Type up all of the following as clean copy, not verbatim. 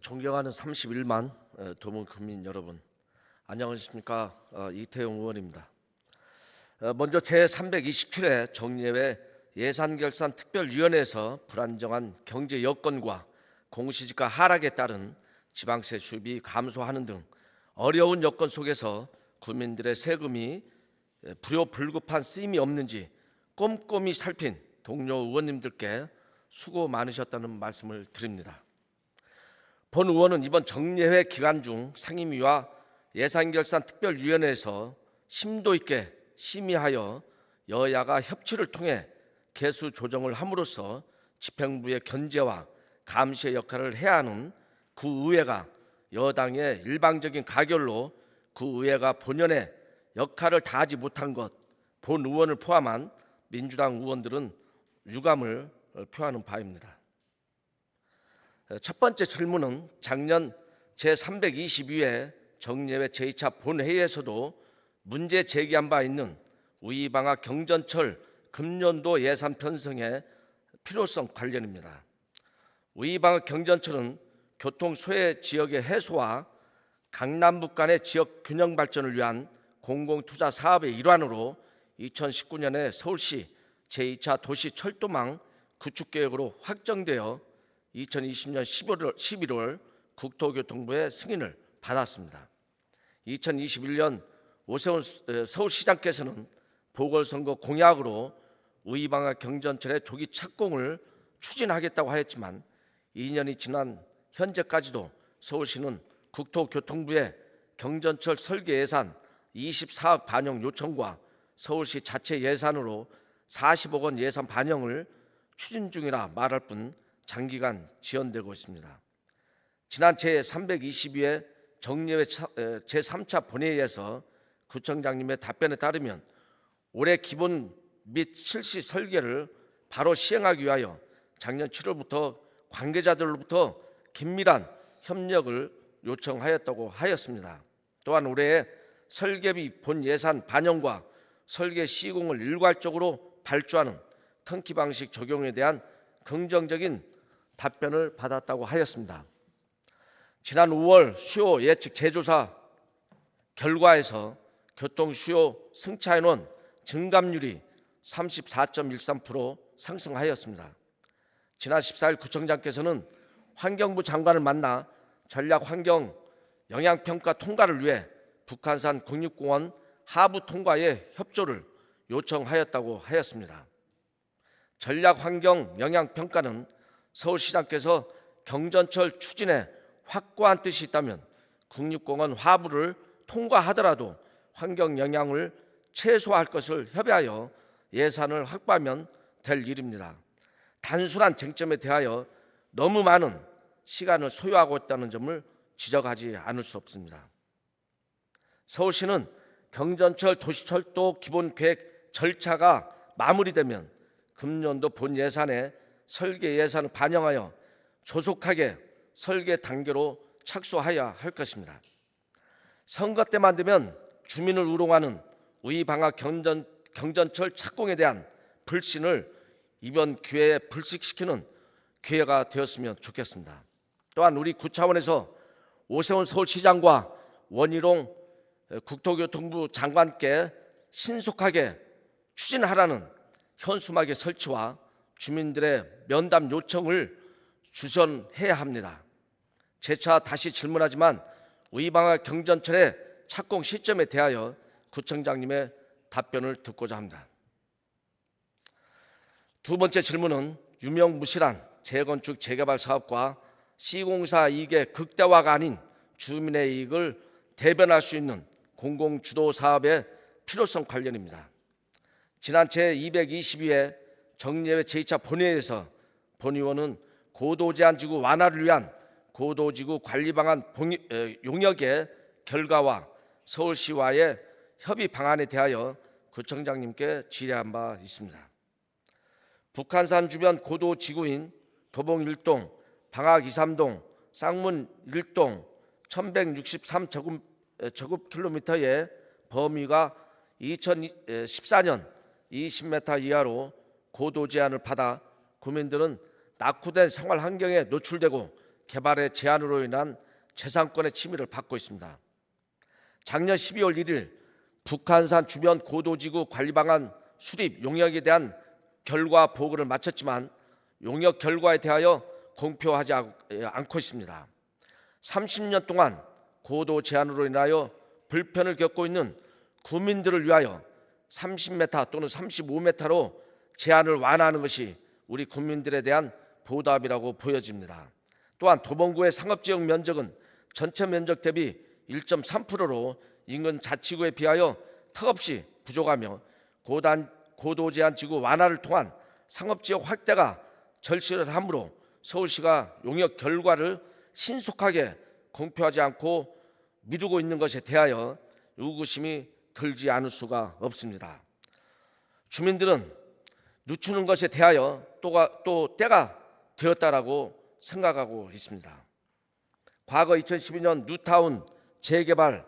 존경하는 31만 도문 국민 여러분, 안녕하십니까? 이태용 의원입니다. 먼저 제327회 정례회 예산결산특별위원회에서 불안정한 경제 여건과 공시지가 하락에 따른 지방세 수입이 감소하는 등 어려운 여건 속에서 국민들의 세금이 불효불급한 쓰임이 없는지 꼼꼼히 살핀 동료 의원님들께 수고 많으셨다는 말씀을 드립니다. 본 의원은 이번 정례회 기간 중 상임위와 예산결산특별위원회에서 심도 있게 심의하여 여야가 협치를 통해 개수 조정을 함으로써 집행부의 견제와 감시의 역할을 해야 하는 구의회가 여당의 일방적인 가결로 구의회가 본연의 역할을 다하지 못한 것, 본 의원을 포함한 민주당 의원들은 유감을 표하는 바입니다. 첫 번째 질문은 작년 제322회 정례회 제2차 본회의에서도 문제 제기한 바 있는 우이방학 경전철 금년도 예산 편성의 필요성 관련입니다. 우이방학 경전철은 교통 소외 지역의 해소와 강남북 간의 지역 균형 발전을 위한 공공투자 사업의 일환으로 2019년에 서울시 제2차 도시철도망 구축계획으로 확정되어 2020년 11월 국토교통부의 승인을 받았습니다. 2021년 오세훈 서울시장께서는 보궐선거 공약으로 우이방학 경전철의 조기 착공을 추진하겠다고 하였지만 2년이 지난 현재까지도 서울시는 국토교통부의 경전철 설계 예산 24억 반영 요청과 서울시 자체 예산으로 40억 원 예산 반영을 추진 중이라 말할 뿐 장기간 지연되고 있습니다. 지난 제322회 정례회 제3차 본회의에서 구청장님의 답변에 따르면 올해 기본 및 실시 설계를 바로 시행하기 위하여 작년 7월부터 관계자들로부터 긴밀한 협력을 요청하였다고 하였습니다. 또한 올해 설계비 본 예산 반영과 설계 시공을 일괄적으로 발주하는 턴키 방식 적용에 대한 긍정적인 답변을 받았다고 하였습니다. 지난 5월 수요 예측 재조사 결과에서 교통 수요 승차인원 증감률이 34.13% 상승하였습니다. 지난 14일 구청장께서는 환경부 장관을 만나 전략 환경 영향평가 통과를 위해 북한산 국립공원 하부 통과에 협조를 요청하였다고 하였습니다. 전략 환경 영향평가는 서울시장께서 경전철 추진에 확고한 뜻이 있다면 국립공원 하부를 통과하더라도 환경 영향을 최소화할 것을 협의하여 예산을 확보하면 될 일입니다. 단순한 쟁점에 대하여 너무 많은 시간을 소요하고 있다는 점을 지적하지 않을 수 없습니다. 서울시는 경전철 도시철도 기본계획 절차가 마무리되면 금년도 본 예산에 설계 예산을 반영하여 조속하게 설계 단계로 착수해야 할 것입니다. 선거 때만 되면 주민을 우롱하는 우이방학 경전철 착공에 대한 불신을 이번 기회에 불식시키는 기회가 되었으면 좋겠습니다. 또한 우리 구차원에서 오세훈 서울시장과 원희룡 국토교통부 장관께 신속하게 추진하라는 현수막의 설치와 주민들의 면담 요청을 주선해야 합니다. 재차 다시 질문하지만 우이방학 경전철의 착공 시점에 대하여 구청장님의 답변을 듣고자 합니다. 두 번째 질문은 유명무실한 재건축 재개발 사업과 시공사 이익의 극대화가 아닌 주민의 이익을 대변할 수 있는 공공주도 사업의 필요성 관련입니다. 지난 제222회 정례회 제2차 본회의에서 본 의원은 고도제한지구 완화를 위한 고도지구 관리방안 용역의 결과와 서울시와의 협의 방안에 대하여 구청장님께 질의한 바 있습니다. 북한산 주변 고도지구인 도봉 1동, 방학 2, 3동, 쌍문 1동 1163제곱킬로미터의 범위가 2014년 20m 이하로 고도 제한을 받아 국민들은 낙후된 생활 환경에 노출되고 개발의 제한으로 인한 재산권의 침해를 받고 있습니다. 작년 12월 1일 북한산 주변 고도지구 관리 방안 수립 용역에 대한 결과 보고를 마쳤지만 용역 결과에 대하여 공표하지 않고 있습니다. 30년 동안 고도 제한으로 인하여 불편을 겪고 있는 구민들을 위하여 30m 또는 35m로 제한을 완화하는 것이 우리 국민들에 대한 보답이라고 보여집니다. 또한 도봉구의 상업지역 면적은 전체 면적 대비 1.3%로 인근 자치구에 비하여 턱없이 부족하며 고도 제한 지구 완화를 통한 상업지역 확대가 절실하므로 서울시가 용역 결과를 신속하게 공표하지 않고 미루고 있는 것에 대하여 의구심이 들지 않을 수가 없습니다. 주민들은 늦추는 것에 대하여 또 때가 되었다라고 생각하고 있습니다. 과거 2012년 뉴타운 재개발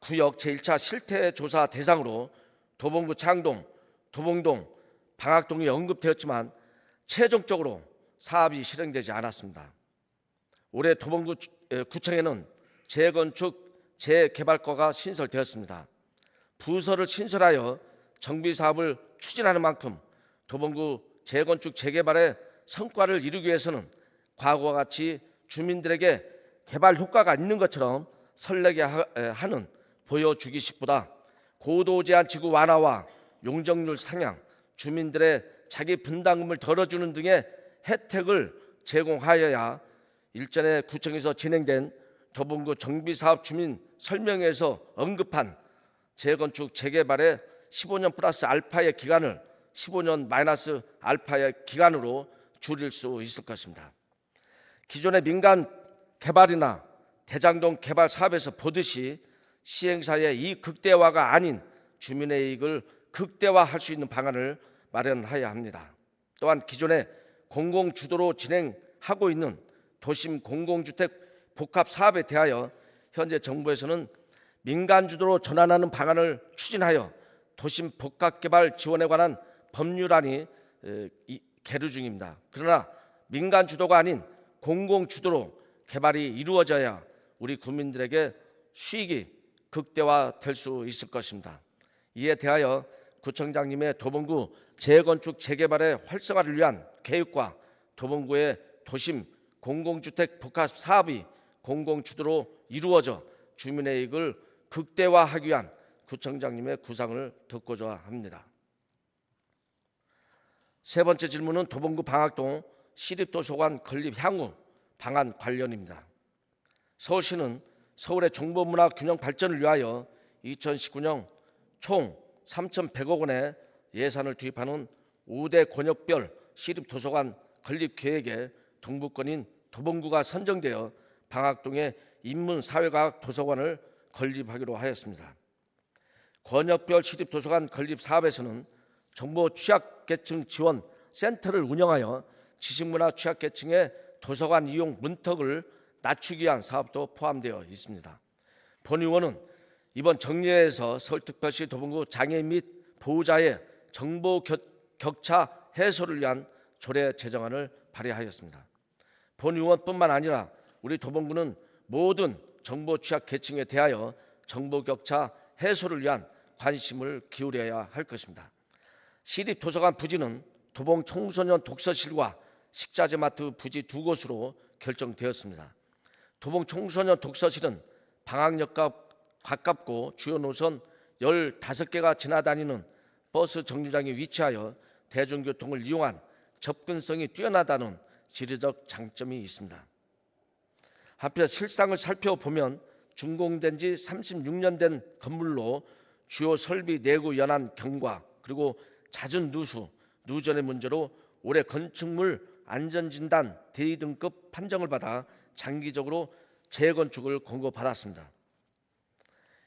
구역 제1차 실태조사 대상으로 도봉구 창동, 도봉동, 방학동이 언급되었지만 최종적으로 사업이 실행되지 않았습니다. 올해 도봉구 구청에는 재건축 재개발과가 신설되었습니다. 부서를 신설하여 정비 사업을 추진하는 만큼 도봉구 재건축 재개발의 성과를 이루기 위해서는 과거와 같이 주민들에게 개발 효과가 있는 것처럼 설레게 하는 보여주기식보다 고도 제한 지구 완화와 용적률 상향, 주민들의 자기 분담금을 덜어주는 등의 혜택을 제공하여야 일전에 구청에서 진행된 도봉구 정비사업 주민 설명회에서 언급한 재건축 재개발의 15년 플러스 알파의 기간을 15년 마이너스 알파의 기간으로 줄일 수 있을 것입니다. 기존의 민간 개발이나 대장동 개발 사업에서 보듯이 시행사의 이익 극대화가 아닌 주민의 이익을 극대화할 수 있는 방안을 마련해야 합니다. 또한 기존의 공공주도로 진행하고 있는 도심 공공주택 복합 사업에 대하여 현재 정부에서는 민간주도로 전환하는 방안을 추진하여 도심 복합개발 지원에 관한 법률안이 계류 중입니다. 그러나 민간주도가 아닌 공공주도로 개발이 이루어져야 우리 국민들에게 수익이 극대화될 수 있을 것입니다. 이에 대하여 구청장님의 도봉구 재건축 재개발의 활성화를 위한 계획과 도봉구의 도심 공공주택 복합 사업이 공공주도로 이루어져 주민의 이익을 극대화하기 위한 구청장님의 구상을 듣고자 합니다. 세 번째 질문은 도봉구 방학동 시립도서관 건립 향후 방안 관련입니다. 서울시는 서울의 정보문화 균형 발전을 위하여 2019년 총 3,100억 원의 예산을 투입하는 5대 권역별 시립도서관 건립 계획에 동부권인 도봉구가 선정되어 방학동에 인문사회과학 도서관을 건립하기로 하였습니다. 권역별 시립도서관 건립 사업에서는 정보 취약계층 지원 센터를 운영하여 지식문화 취약계층의 도서관 이용 문턱을 낮추기 위한 사업도 포함되어 있습니다. 본 의원은 이번 정례에서 서울특별시 도봉구 장애인 및 보호자의 정보 격차 해소를 위한 조례 제정안을 발의하였습니다. 본 의원뿐만 아니라 우리 도봉구는 모든 정보 취약 계층에 대하여 정보 격차 해소를 위한 관심을 기울여야 할 것입니다. 시립도서관 부지는 도봉 청소년 독서실과 식자재 마트 부지 두 곳으로 결정되었습니다. 도봉 청소년 독서실은 방학역과 가깝고 주요 노선 15개가 지나다니는 버스 정류장에 위치하여 대중교통을 이용한 접근성이 뛰어나다는 지리적 장점이 있습니다. 한편 실상을 살펴보면 준공된 지 36년 된 건물로 주요 설비 내구 연한 경과 그리고 잦은 누전의 문제로 올해 건축물 안전진단 대이등급 판정을 받아 장기적으로 재건축을 권고받았습니다.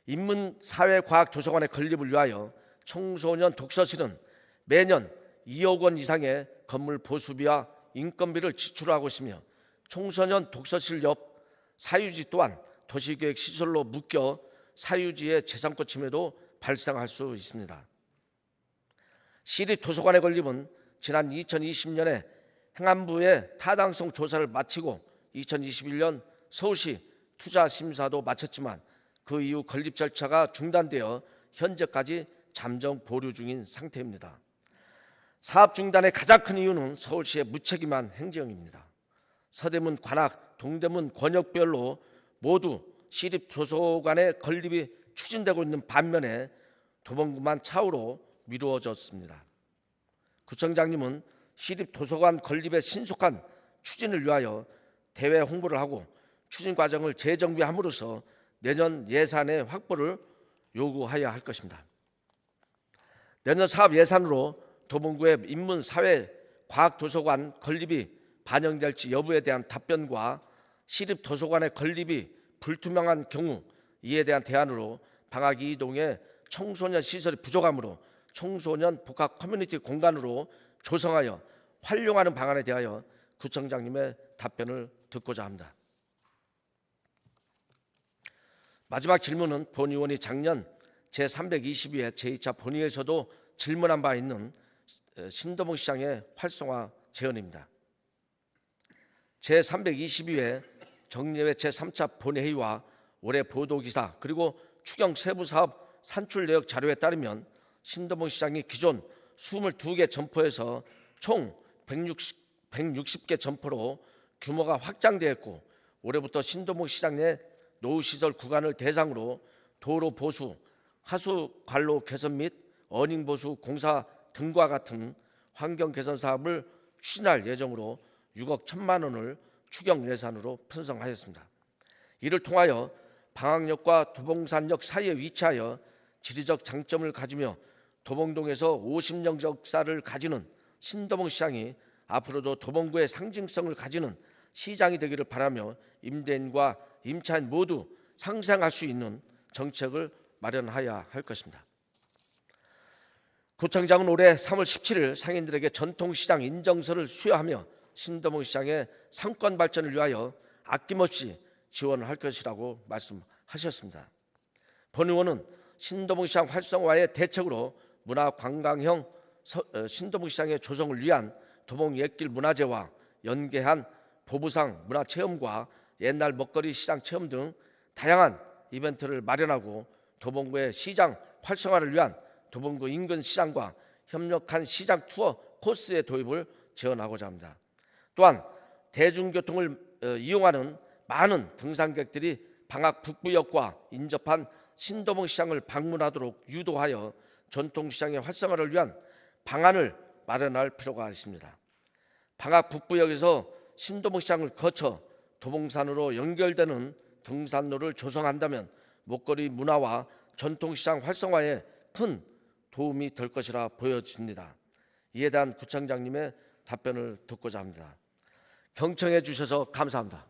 인문사회과학도서관의 건립을 위하여 청소년 독서실은 매년 2억 원 이상의 건물 보수비와 인건비를 지출하고 있으며 청소년 독서실 옆 사유지 또한 도시계획 시설로 묶여 사유지의 재산권 침해도 발생할 수 있습니다. 시립도서관의 건립은 지난 2020년에 행안부의 타당성 조사를 마치고 2021년 서울시 투자 심사도 마쳤지만 그 이후 건립 절차가 중단되어 현재까지 잠정 보류 중인 상태입니다. 사업 중단의 가장 큰 이유는 서울시의 무책임한 행정입니다. 서대문, 관악, 동대문 권역별로 모두 시립도서관의 건립이 추진되고 있는 반면에 도봉구만 차후로 미루어졌습니다. 구청장님은 시립도서관 건립의 신속한 추진을 위하여 대외 홍보를 하고 추진 과정을 재정비함으로써 내년 예산의 확보를 요구해야 할 것입니다. 내년 사업 예산으로 도봉구의 인문, 사회, 과학 도서관 건립이 반영될지 여부에 대한 답변과 시립도서관의 건립이 불투명한 경우 이에 대한 대안으로 방학 2동의 청소년 시설이 부족하므로 청소년 복합 커뮤니티 공간으로 조성하여 활용하는 방안에 대하여 구청장님의 답변을 듣고자 합니다. 마지막 질문은 본 의원이 작년 제322회 제2차 본회의에서도 질문한 바 있는 신도봉 시장의 활성화 제언입니다. 제322회 정례회 제3차 본회의와 올해 보도기사 그리고 추경 세부사업 산출 내역 자료에 따르면 신도봉 시장이 기존 22개 점포에서 총 160개 점포로 규모가 확장되었고 올해부터 신도봉 시장 내 노후시설 구간을 대상으로 도로 보수, 하수 관로 개선 및 어닝 보수 공사 등과 같은 환경 개선 사업을 추진할 예정으로 6억 1천만 원을 추경 예산으로 편성하였습니다. 이를 통하여 방학역과 도봉산역 사이에 위치하여 지리적 장점을 가지며 도봉동에서 50년 역사를 가지는 신도봉 시장이 앞으로도 도봉구의 상징성을 가지는 시장이 되기를 바라며 임대인과 임차인 모두 상생할 수 있는 정책을 마련해야 할 것입니다. 구청장은 올해 3월 17일 상인들에게 전통시장 인정서를 수여하며 신도봉 시장의 상권 발전을 위하여 아낌없이 지원을 할 것이라고 말씀하셨습니다. 본 의원은 신도봉 시장 활성화의 대책으로 문화관광형 신도봉 시장의 조성을 위한 도봉 옛길 문화재와 연계한 보부상 문화체험과 옛날 먹거리 시장 체험 등 다양한 이벤트를 마련하고 도봉구의 시장 활성화를 위한 도봉구 인근 시장과 협력한 시장 투어 코스의 도입을 제언하고자 합니다. 또한 대중교통을 이용하는 많은 등산객들이 방학 북부역과 인접한 신도봉 시장을 방문하도록 유도하여 전통시장의 활성화를 위한 방안을 마련할 필요가 있습니다. 방학 북부역에서 신도봉 시장을 거쳐 도봉산으로 연결되는 등산로를 조성한다면 먹거리 문화와 전통시장 활성화에 큰 도움이 될 것이라 보여집니다. 이에 대한 구청장님의 답변을 듣고자 합니다. 경청해 주셔서 감사합니다.